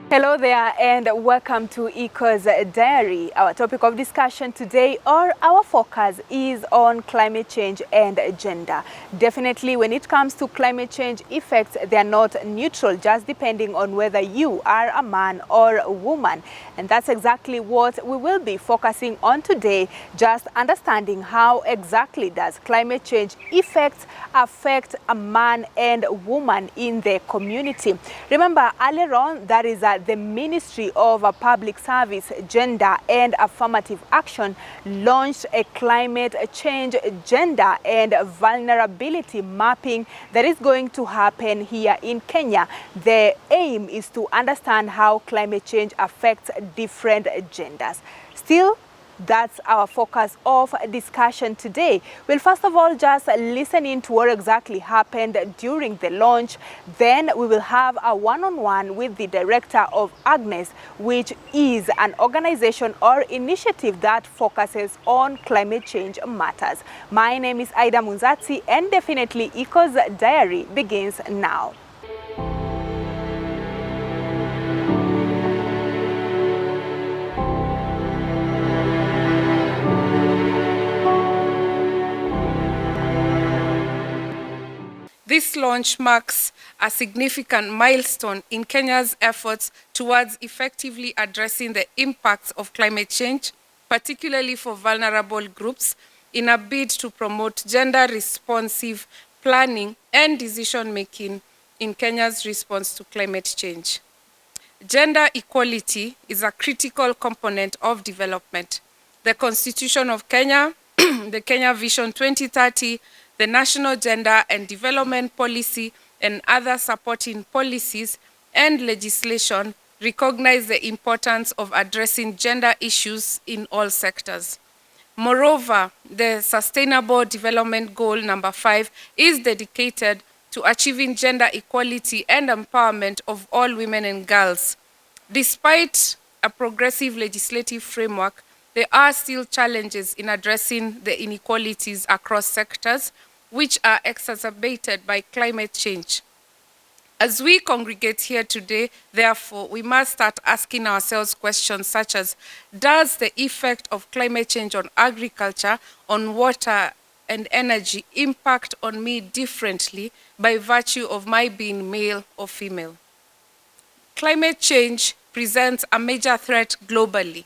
Hello there and welcome to Eco's Diary. Our topic of discussion today, or our focus, is on climate change and gender. Definitely when it comes to climate change effects, they are not neutral, just depending on whether you are a man or a woman. And that's exactly what we will be focusing on today, just understanding how exactly does climate change effects affect a man and woman in the community. Remember, earlier on, that is the Ministry of Public Service, Gender and Affirmative Action launched a climate change, gender and vulnerability mapping that is going to happen here in Kenya. The aim is to understand how climate change affects different genders. Still, that's our focus of discussion today. We'll first of all just listen in to what exactly happened during the launch. Then we will have a one-on-one with the director of Agnes, which is an organization or initiative that focuses on climate change matters. My name is Aida Munzatsi, and definitely Eco's Diary begins now. This launch marks a significant milestone in Kenya's efforts towards effectively addressing the impacts of climate change, particularly for vulnerable groups, in a bid to promote gender-responsive planning and decision-making in Kenya's response to climate change. Gender equality is a critical component of development. The Constitution of Kenya, the Kenya Vision 2030, the National Gender and Development Policy, and other supporting policies and legislation recognize the importance of addressing gender issues in all sectors. Moreover, the Sustainable Development Goal number 5 is dedicated to achieving gender equality and empowerment of all women and girls. Despite a progressive legislative framework, there are still challenges in addressing the inequalities across sectors, which are exacerbated by climate change. As we congregate here today, therefore, we must start asking ourselves questions such as, does the effect of climate change on agriculture, on water and energy impact on me differently by virtue of my being male or female? Climate change presents a major threat globally,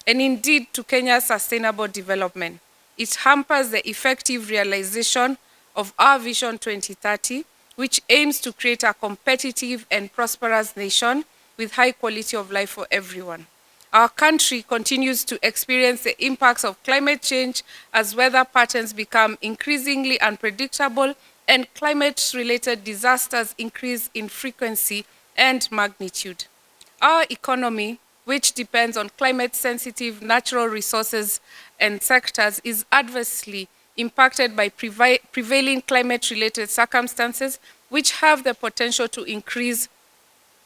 and indeed to Kenya's sustainable development. It hampers the effective realization of our Vision 2030, which aims to create a competitive and prosperous nation with high quality of life for everyone. Our country continues to experience the impacts of climate change as weather patterns become increasingly unpredictable and climate-related disasters increase in frequency and magnitude. Our economy, which depends on climate-sensitive natural resources and sectors, is adversely impacted by prevailing climate-related circumstances, which have the potential to increase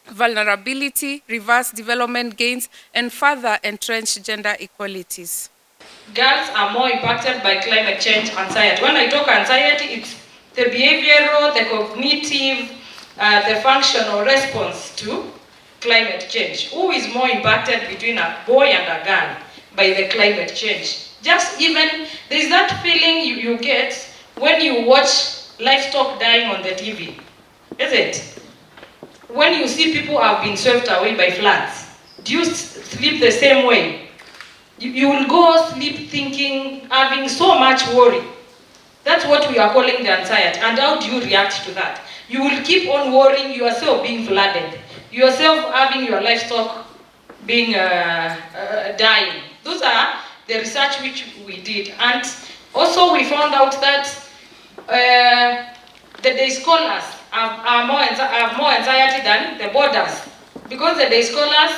vulnerability, reverse development gains, and further entrench gender equalities. Girls are more impacted by climate change anxiety. When I talk anxiety, it's the behavioral, the cognitive, the functional response to climate change. Who is more impacted between a boy and a girl by the climate change? Just even, there's that feeling you get when you watch livestock dying on the TV, is it? When you see people have been swept away by floods, do you sleep the same way? You will go sleep thinking, having so much worry. That's what we are calling the anxiety. And how do you react to that? You will keep on worrying yourself being flooded, yourself having your livestock being dying. Those are the research which we did. And also we found out that the day scholars have more anxiety than the boarders. Because the day scholars,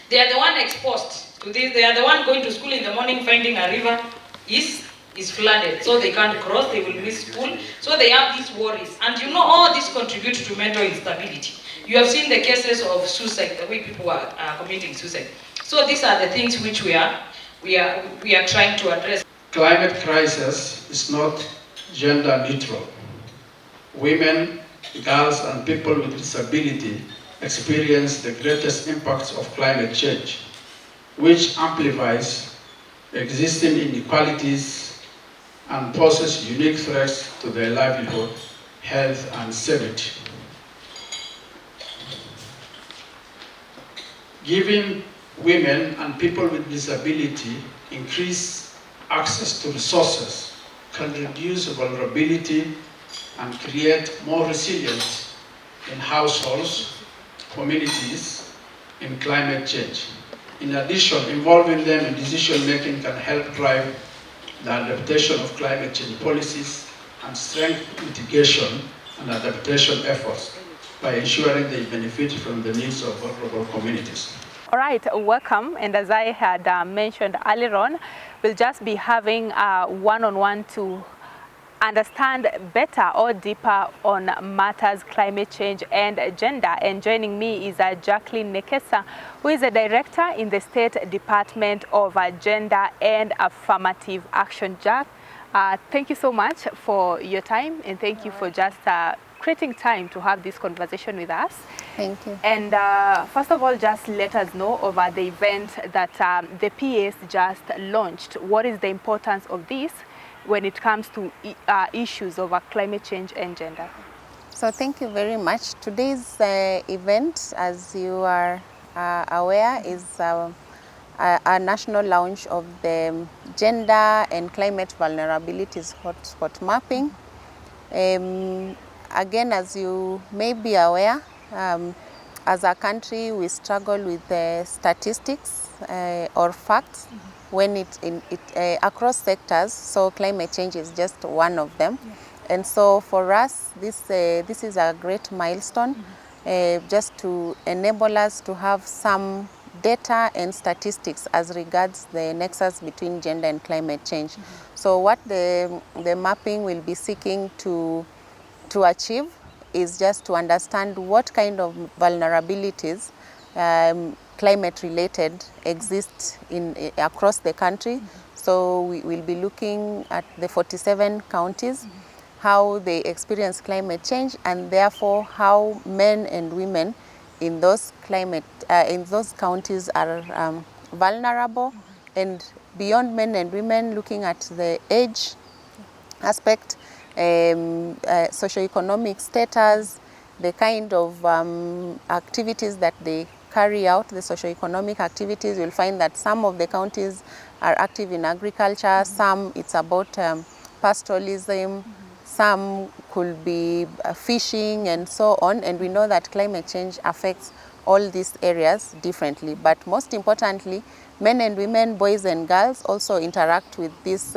they are the one exposed to this. They are the one going to school in the morning, finding a river is flooded. So they can't cross, they will miss school. So they have these worries. And you know, all this contributes to mental instability. You have seen the cases of suicide, the way people are committing suicide. So these are the things which we are trying to address. Climate crisis is not gender neutral. Women, girls, and people with disability experience the greatest impacts of climate change, which amplifies existing inequalities and poses unique threats to their livelihood, health, and safety. Giving women and people with disability increased access to resources can reduce vulnerability and create more resilience in households, communities, in climate change. In addition, involving them in decision-making can help drive the adaptation of climate change policies and strengthen mitigation and adaptation efforts by ensuring they benefit from the needs of vulnerable communities. All right, welcome. And as I had mentioned earlier on, we'll just be having a one-on-one to understand better or deeper on matters climate change and gender. And joining me is Jacqueline Nekesa, who is a director in the State Department of Gender and Affirmative Action. Jack, thank you so much for your time, and thank you for just creating time to have this conversation with us. Thank you. And first of all, just let us know about the event that the PS just launched. What is the importance of this when it comes to issues of climate change and gender? So thank you very much. Today's event, as you are aware, is a national launch of the Gender and Climate Vulnerabilities Hotspot Mapping. Again, as you may be aware, as a country we struggle with statistics or facts when it across sectors, so climate change is just one of them. And so for us, this is a great milestone, just to enable us to have some data and statistics as regards the nexus between gender and climate change. So what the mapping will be seeking to achieve is just to understand what kind of vulnerabilities climate-related exist across the country. So we will be looking at the 47 counties, how they experience climate change, and therefore how men and women in those counties are vulnerable. And beyond men and women, looking at the age aspect, socioeconomic status, the kind of activities that they carry out, the socioeconomic activities. You'll find that some of the counties are active in agriculture, some it's about pastoralism, some could be fishing and so on. And we know that climate change affects all these areas differently. But most importantly, men and women, boys and girls also interact with these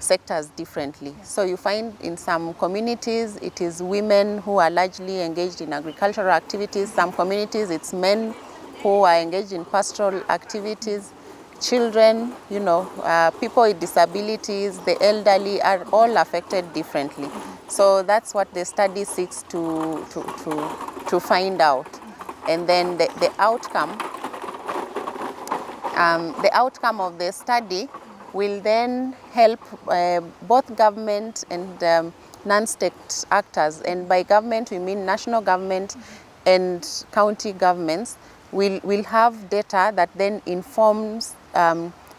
sectors differently. So you find in some communities it is women who are largely engaged in agricultural activities. Some communities it's men who are engaged in pastoral activities. Children, people with disabilities, the elderly are all affected differently. So that's what the study seeks to find out. And then the outcome of the study will then help both government and non-state actors. And by government, we mean national government and county governments will have data that then informs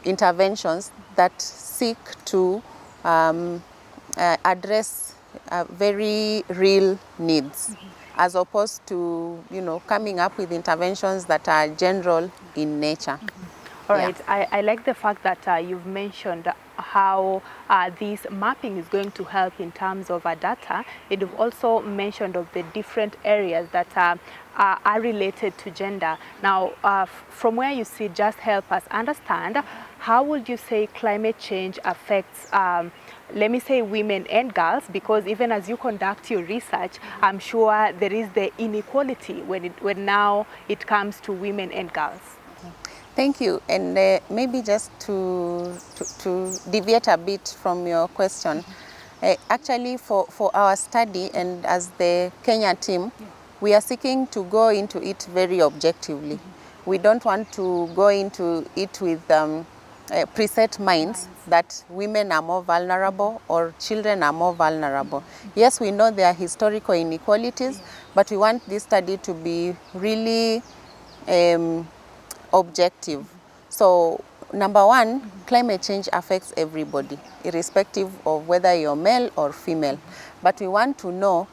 interventions that seek to address very real needs, as opposed to coming up with interventions that are general in nature. All right, yeah. I like the fact that you've mentioned how this mapping is going to help in terms of data. You've also mentioned of the different areas that are related to gender. Now, from where you see, just help us understand, how would you say climate change affects, let me say, women and girls? Because even as you conduct your research, I'm sure there is the inequality when now it comes to women and girls. Thank you. And maybe just to deviate a bit from your question, actually for our study and as the Kenya team, we are seeking to go into it very objectively. We don't want to go into it with preset minds that women are more vulnerable or children are more vulnerable. Yes, we know there are historical inequalities, but we want this study to be really objective. So number one, climate change affects everybody, irrespective of whether you're male or female. But we want to know,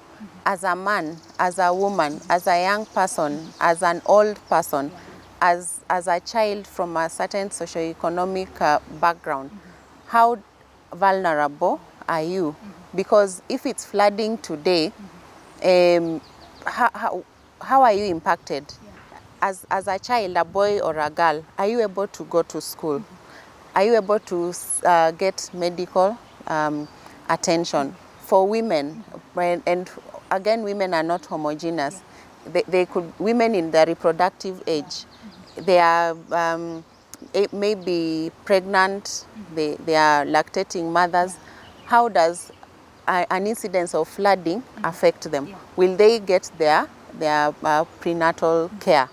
as a man, as a woman, as a young person, as an old person, as a child from a certain socioeconomic background, how vulnerable are you? Because if it's flooding today, how are you impacted? As a child, a boy or a girl, are you able to go to school? Are you able to get medical attention? For women, and again, women are not homogeneous. Women in their reproductive age, they are maybe pregnant, they are lactating mothers. How does an incidence of flooding affect them? Will they get their prenatal care?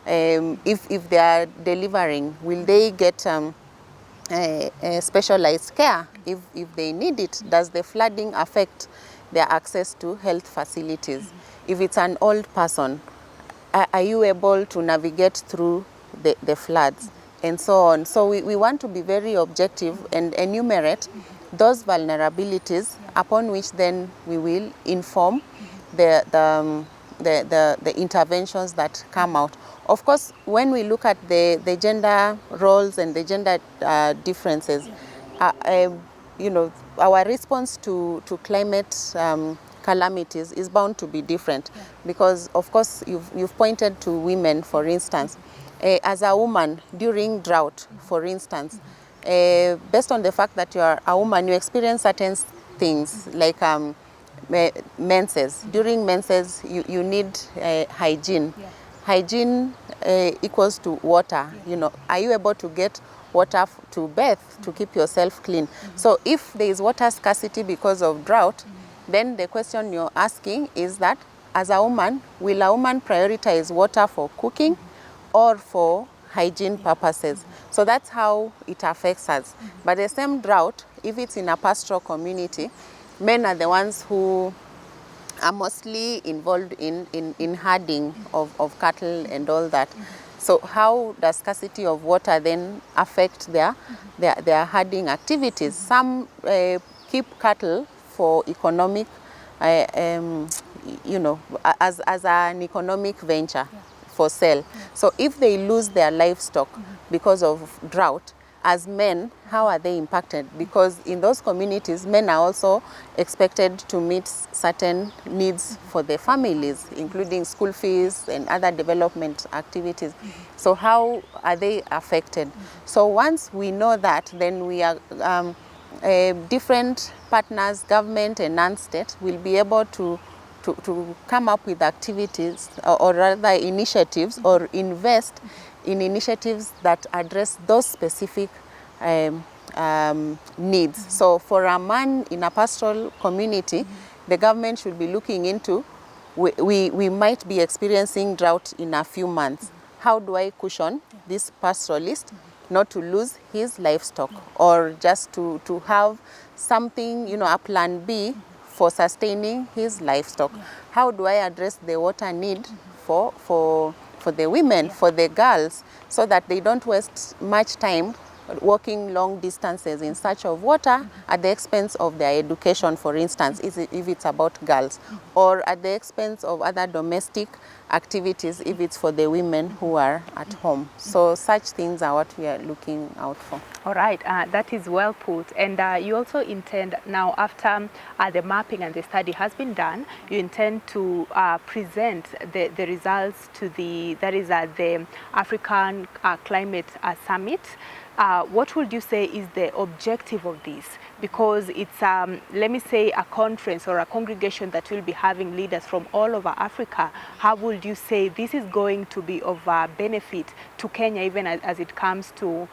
If they are delivering, will they get specialized care if they need it? Does the flooding affect their access to health facilities? If it's an old person, are you able to navigate through the floods? And so on. So we want to be very objective and enumerate those vulnerabilities upon which then we will inform the interventions that come out. Of course, when we look at the gender roles and the gender differences, you know, our response to climate calamities is bound to be different. Because, of course, you've pointed to women, for instance. As a woman, during drought, for instance, based on the fact that you are a woman, you experience certain things like menses. During menses, you need hygiene. Hygiene equals to water. You know, are you able to get water to bathe, to keep yourself clean? So if there is water scarcity because of drought, then the question you're asking is that, as a woman, will a woman prioritize water for cooking or for hygiene purposes? So that's how it affects us. But the same drought, if it's in a pastoral community, men are the ones who are mostly involved in herding of cattle and all that. So how does scarcity of water then affect their herding activities? Some keep cattle for economic, you know, as an economic venture for sale. So if they lose their livestock because of drought, as men, how are they impacted? Because in those communities, men are also expected to meet certain needs for their families, including school fees and other development activities. So how are they affected? So once we know that, then we are different partners, government and non-state, will be able to come up with activities or rather initiatives, or invest in initiatives that address those specific needs. So for a man in a pastoral community, the government should be looking into, we might be experiencing drought in a few months. How do I cushion this pastoralist not to lose his livestock, or just to have something, you know, a plan B for sustaining his livestock? How do I address the water need for the women, for the girls, so that they don't waste much time walking long distances in search of water at the expense of their education, for instance, if it's about girls, or at the expense of other domestic activities if it's for the women who are at home. So such things are what we are looking out for. All right, that is well put. And you also intend now, after the mapping and the study has been done, you intend to present the results to the African Climate Summit. What would you say is the objective of this? Because it's, let me say, a conference or a congregation that will be having leaders from all over Africa. How would you say this is going to be of benefit to Kenya, even as it comes to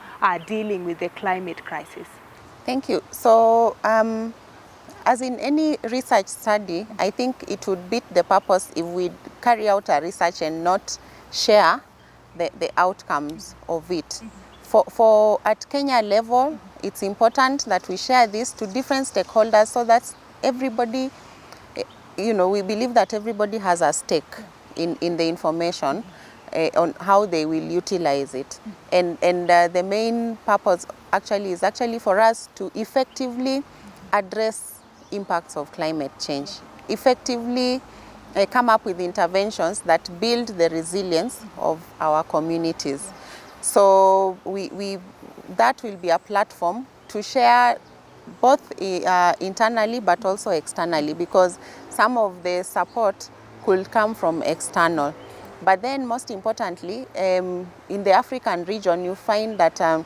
dealing with the climate crisis? Thank you. So, as in any research study, I think it would beat the purpose if we carry out a research and not share the outcomes of it. For at Kenya level, it's important that we share this to different stakeholders so that everybody, we believe that everybody has a stake in the information on how they will utilize it. And the main purpose is actually for us to effectively address impacts of climate change, effectively come up with interventions that build the resilience of our communities. So that will be a platform to share both internally but also externally, because some of the support could come from external. But then most importantly, in the African region, you find that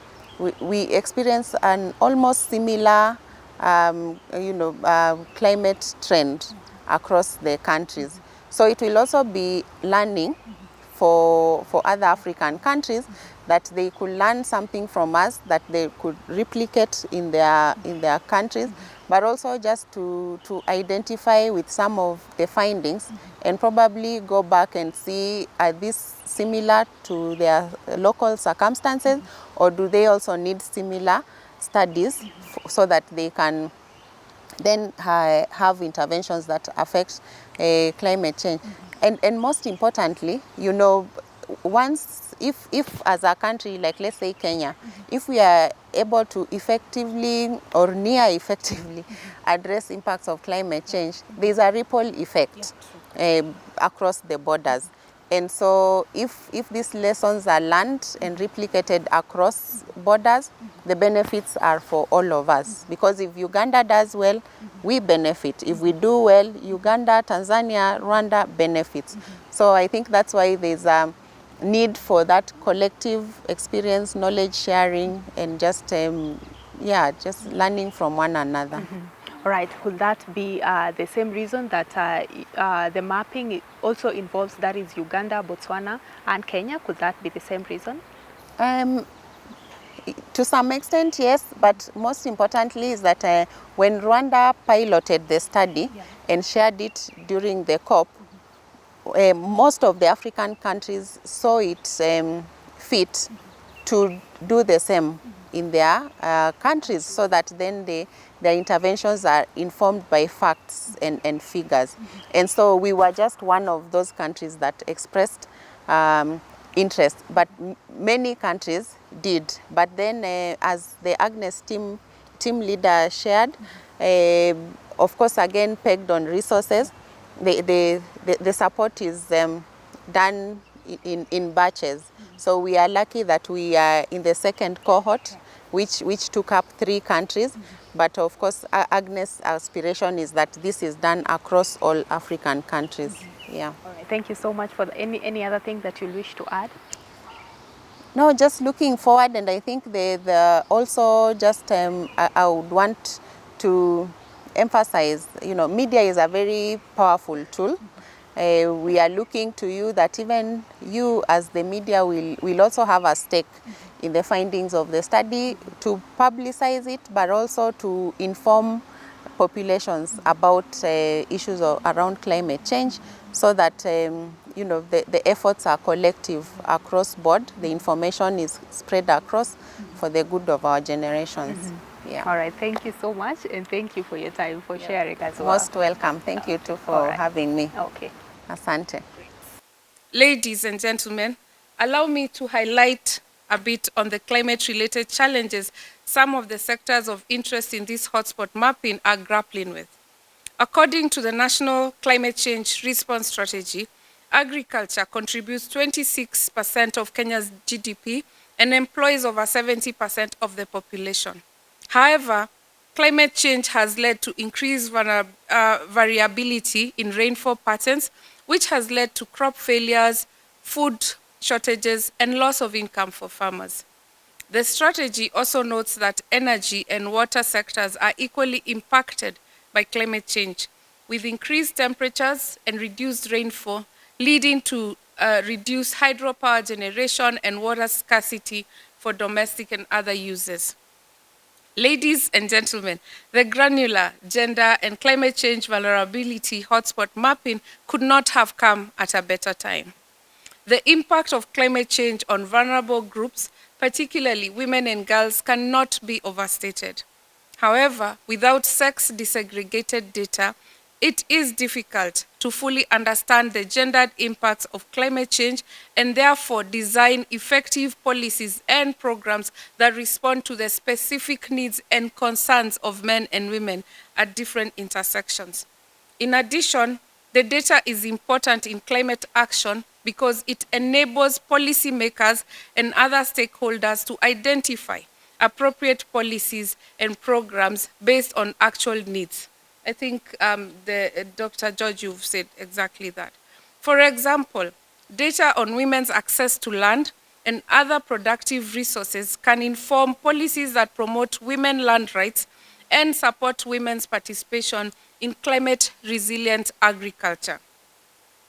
we experience an almost similar climate trend across the countries. So it will also be learning for other African countries, that they could learn something from us that they could replicate in their countries, but also just to identify with some of the findings and probably go back and see, are these similar to their local circumstances, or do they also need similar studies so that they can then have interventions that affect climate change. And most importantly, once, if as a country, like let's say Kenya, if we are able to effectively or near effectively address impacts of climate change, there's a ripple effect across the borders. And so if these lessons are learned and replicated across borders, the benefits are for all of us. Because if Uganda does well, we benefit. If we do well, Uganda, Tanzania, Rwanda benefits. So I think that's why there's a need for that collective experience, knowledge sharing, and just learning from one another. All right, could that be the same reason that the mapping also involves, that is Uganda, Botswana, and Kenya? Could that be the same reason? To some extent, yes, but most importantly is that when Rwanda piloted the study and shared it during the COP, most of the African countries saw it fit to do the same in their countries, so that then their interventions are informed by facts and figures. And so we were just one of those countries that expressed interest, but many countries did. But then as the Agnes team leader shared, of course again pegged on resources, the support is done in batches. So we are lucky that we are in the second cohort, which took up 3 countries. But of course, Agnes' aspiration is that this is done across all African countries. Yeah. All right. Thank you so much for any other thing that you wish to add? No, just looking forward, and I think also just I would want to emphasize, media is a very powerful tool. We are looking to you that even you as the media will also have a stake in the findings of the study, to publicize it, but also to inform populations about issues around climate change, so that the efforts are collective across board. The information is spread across for the good of our generations. Yeah. All right, thank you so much, and thank you for your time, for sharing as well. Most welcome. Thank you too for having me. Okay. Asante. Ladies and gentlemen, allow me to highlight a bit on the climate-related challenges some of the sectors of interest in this hotspot mapping are grappling with. According to the National Climate Change Response Strategy, agriculture contributes 26% of Kenya's GDP and employs over 70% of the population. However, climate change has led to increased variability in rainfall patterns, which has led to crop failures, food shortages, and loss of income for farmers. The strategy also notes that energy and water sectors are equally impacted by climate change, with increased temperatures and reduced rainfall, leading to reduced hydropower generation and water scarcity for domestic and other uses. Ladies and gentlemen, the granular, gender, and climate change vulnerability hotspot mapping could not have come at a better time. The impact of climate change on vulnerable groups, particularly women and girls, cannot be overstated. However, without sex-disaggregated data, it is difficult to fully understand the gendered impacts of climate change and therefore design effective policies and programs that respond to the specific needs and concerns of men and women at different intersections. In addition, the data is important in climate action because it enables policymakers and other stakeholders to identify appropriate policies and programs based on actual needs. I think Dr. George, you've said exactly that. For example, data on women's access to land and other productive resources can inform policies that promote women land rights and support women's participation in climate-resilient agriculture.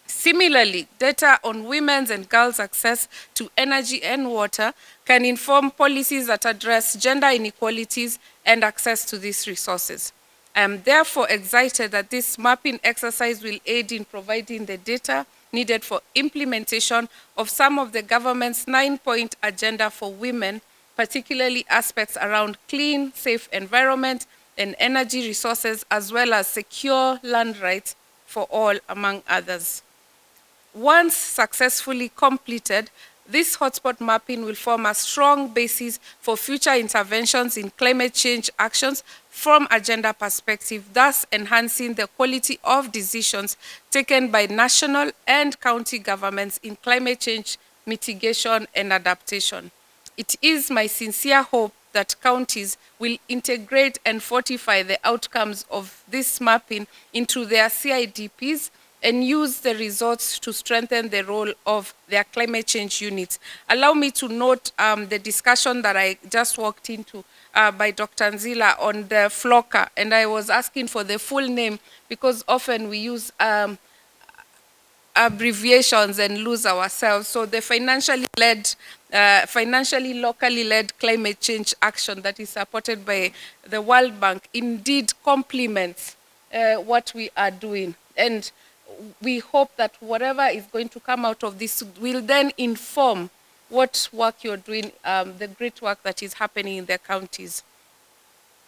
Similarly, data on women's and girls' access to energy and water can inform policies that address gender inequalities and access to these resources. I am therefore excited that this mapping exercise will aid in providing the data needed for implementation of some of the government's 9-point agenda for women, particularly aspects around clean, safe environment and energy resources, as well as secure land rights for all, among others. Once successfully completed, this hotspot mapping will form a strong basis for future interventions in climate change actions from a gender perspective, thus enhancing the quality of decisions taken by national and county governments in climate change mitigation and adaptation. It is my sincere hope that counties will integrate and fortify the outcomes of this mapping into their CIDPs and use the results to strengthen the role of their climate change units. Allow me to note the discussion that I just walked into by Dr. Nzila on the FLOCA, and I was asking for the full name because often we use abbreviations and lose ourselves. So the financially locally led climate change action that is supported by the World Bank indeed complements what we are doing. And we hope that whatever is going to come out of this will then inform what work you're doing, the great work that is happening in the counties.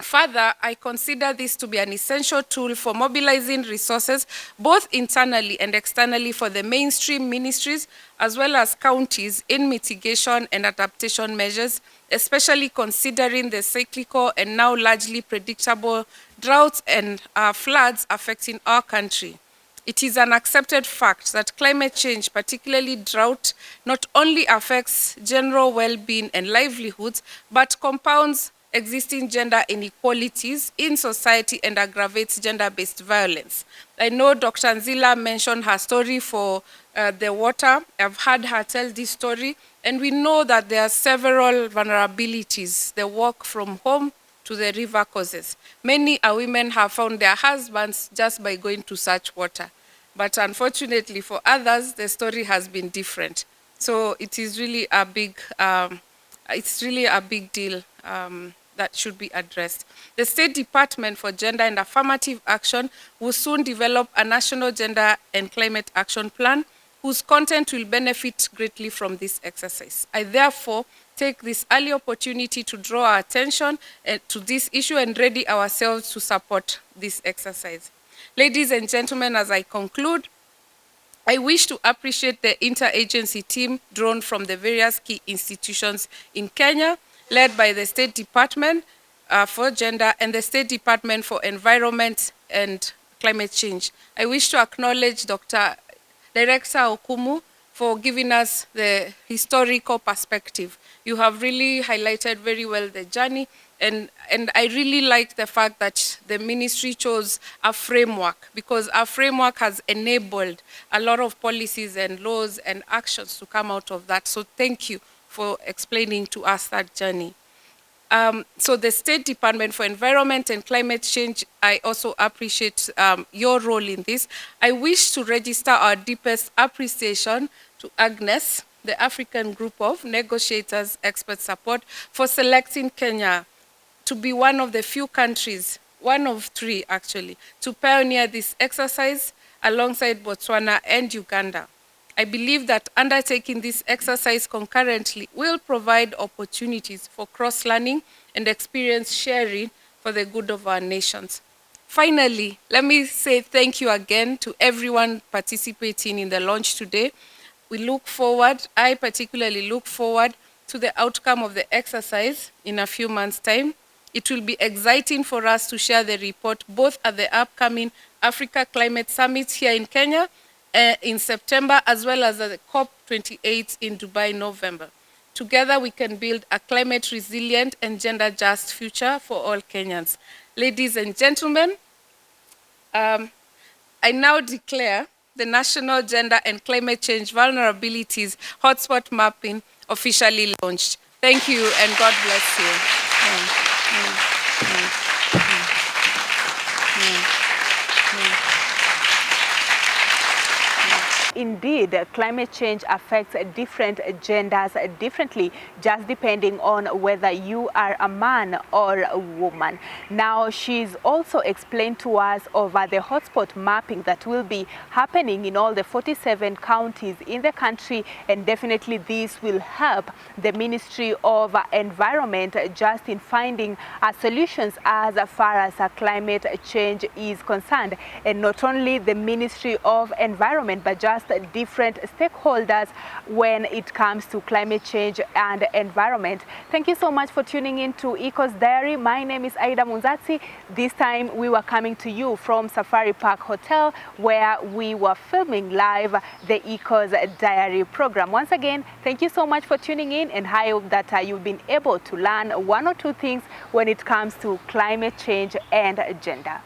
Further, I consider this to be an essential tool for mobilizing resources, both internally and externally, for the mainstream ministries, as well as counties in mitigation and adaptation measures, especially considering the cyclical and now largely predictable droughts and floods affecting our country. It is an accepted fact that climate change, particularly drought, not only affects general well-being and livelihoods, but compounds existing gender inequalities in society and aggravates gender-based violence. I know Dr. Nzila mentioned her story for the water. I've heard her tell this story, and we know that there are several vulnerabilities the walk from home to the river causes. Many women have found their husbands just by going to search water. But unfortunately for others, the story has been different. So it is really a big, deal that should be addressed. The State Department for Gender and Affirmative Action will soon develop a national gender and climate action plan whose content will benefit greatly from this exercise. I therefore take this early opportunity to draw our attention to this issue and ready ourselves to support this exercise. Ladies and gentlemen, as I conclude, I wish to appreciate the interagency team drawn from the various key institutions in Kenya, led by the State Department for Gender and the State Department for Environment and Climate Change. I wish to acknowledge Dr. Director Okumu for giving us the historical perspective. You have really highlighted very well the journey, and I really like the fact that the ministry chose a framework, because our framework has enabled a lot of policies and laws and actions to come out of that. So thank you for explaining to us that journey. So the State Department for Environment and Climate Change, I also appreciate your role in this. I wish to register our deepest appreciation to Agnes, the African Group of Negotiators Expert Support, for selecting Kenya to be one of the few countries, one of three actually, to pioneer this exercise alongside Botswana and Uganda. I believe that undertaking this exercise concurrently will provide opportunities for cross-learning and experience sharing for the good of our nations. Finally, let me say thank you again to everyone participating in the launch today. I particularly look forward to the outcome of the exercise in a few months' time. It will be exciting for us to share the report both at the upcoming Africa Climate Summit here in Kenya in September, as well as at the COP28 in Dubai in November. Together, we can build a climate resilient and gender-just future for all Kenyans. Ladies and gentlemen, I now declare the National Gender and Climate Change Vulnerabilities Hotspot Mapping officially launched. Thank you and God bless you. Indeed, climate change affects different genders differently, just depending on whether you are a man or a woman. Now, she's also explained to us over the hotspot mapping that will be happening in all the 47 counties in the country, and definitely this will help the Ministry of Environment just in finding solutions as far as climate change is concerned. And not only the Ministry of Environment, but just different stakeholders when it comes to climate change and environment. Thank you so much for tuning in to Eco's Diary. My name is Aida Munzatsi. This time we were coming to you from Safari Park Hotel, where we were filming live the Eco's Diary program. Once again, thank you so much for tuning in, and I hope that you've been able to learn one or two things when it comes to climate change and gender.